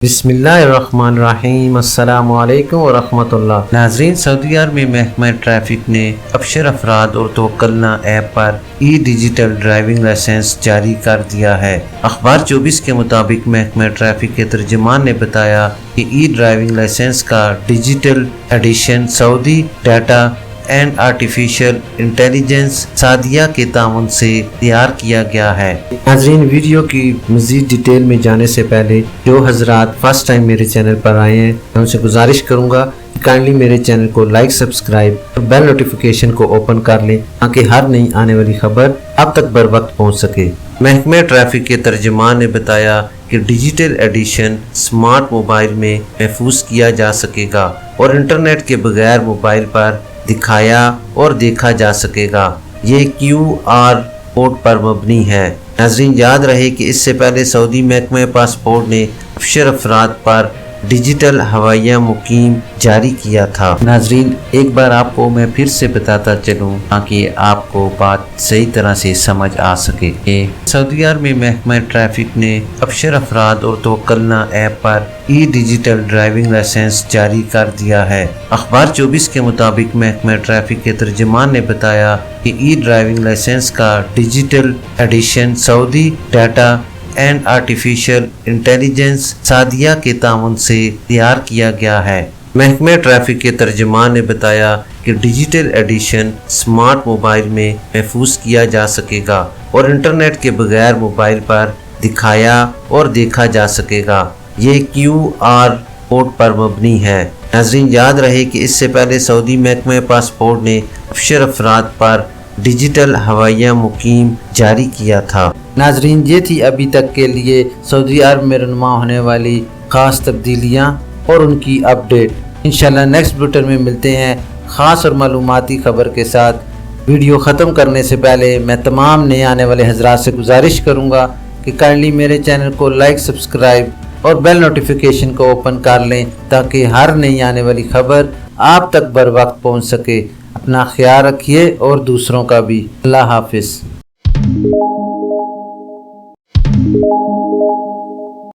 بسم اللہ الرحمن الرحیم۔ السلام علیکم ورحمۃ اللہ۔ ناظرین، سعودی عرب میں محکمہ ٹریفک نے ابشر افراد اور توکلنا ایپ پر ای ڈیجیٹل ڈرائیونگ لائسنس جاری کر دیا ہے۔ اخبار 24 کے مطابق محکمہ ٹریفک کے ترجمان نے بتایا کہ ای ڈرائیونگ لائسنس کا digital edition Saudi data and artificial intelligence SDAIA کے تعاون سے تیار کیا گیا ہے۔ ناظرین، ویڈیو کی مزید ڈیٹیل میں جانے سے پہلے جو حضرات فرسٹ ٹائم میرے چینل پر آئے ہیں، میں ان سے گزارش کروں گا کہ کائنڈلی میرے چینل کو لائک، سبسکرائب اور بیل نوٹیفیکیشن کو اوپن کر لیں تاکہ ہر نئی آنے والی خبر اب تک بر وقت پہنچ سکے۔ محکمہ ٹریفک کے ترجمان نے بتایا کہ ڈیجیٹل ایڈیشن سمارٹ موبائل میں محفوظ کیا جا سکے گا اور انٹرنیٹ کے بغیر موبائل پر دکھایا اور دیکھا جا سکے گا۔ یہ QR کوڈ پر مبنی ہے۔ ناظرین، یاد رہے کہ اس سے پہلے سعودی محکمہ پاسپورٹ نے ابشر افراد پر ڈیجیٹل حوالہ مقیم جاری کیا تھا۔ ناظرین، ایک بار آپ کو میں پھر سے بتاتا چلوں تاکہ آپ کو بات صحیح طرح سے سمجھ آ سکے کہ سعودی عرب میں محکمہ ٹریفک نے ابشر افراد اور توکلنا ایپ پر ای ڈیجیٹل ڈرائیونگ لائسنس جاری کر دیا ہے۔ اخبار 24 کے مطابق محکمہ ٹریفک کے ترجمان نے بتایا کہ ای ڈرائیونگ لائسنس کا digital edition Saudi data and artificial intelligence SDAIA کے تعاون سے تیار کیا گیا ہے۔ محکمہ ٹریفک کے ترجمان نے بتایا کہ ڈیجیٹل ایڈیشن سمارٹ موبائل میں محفوظ کیا جا سکے گا اور انٹرنیٹ کے بغیر موبائل پر دکھایا اور دیکھا جا سکے گا۔ یہ QR کوڈ پر مبنی ہے۔ ناظرین، یاد رہے کہ اس سے پہلے سعودی محکمہ پاسپورٹ نے ابشر افراد پر ڈیجیٹل حوالہ مقیم جاری کیا تھا۔ ناظرین، یہ تھی ابھی تک کے لیے سعودی عرب میں رونما ہونے والی خاص تبدیلیاں اور ان کی اپڈیٹ۔ انشاءاللہ نیکسٹ بلیٹن میں ملتے ہیں خاص اور معلوماتی خبر کے ساتھ۔ ویڈیو ختم کرنے سے پہلے میں تمام نئے آنے والے حضرات سے گزارش کروں گا کہ کائنڈلی میرے چینل کو لائک، سبسکرائب اور بیل نوٹیفیکیشن کو اوپن کر لیں تاکہ ہر نئی آنے والی خبر آپ تک بر وقت پہنچ سکے۔ اپنا خیال رکھیے اور دوسروں کا بھی۔ اللہ حافظ۔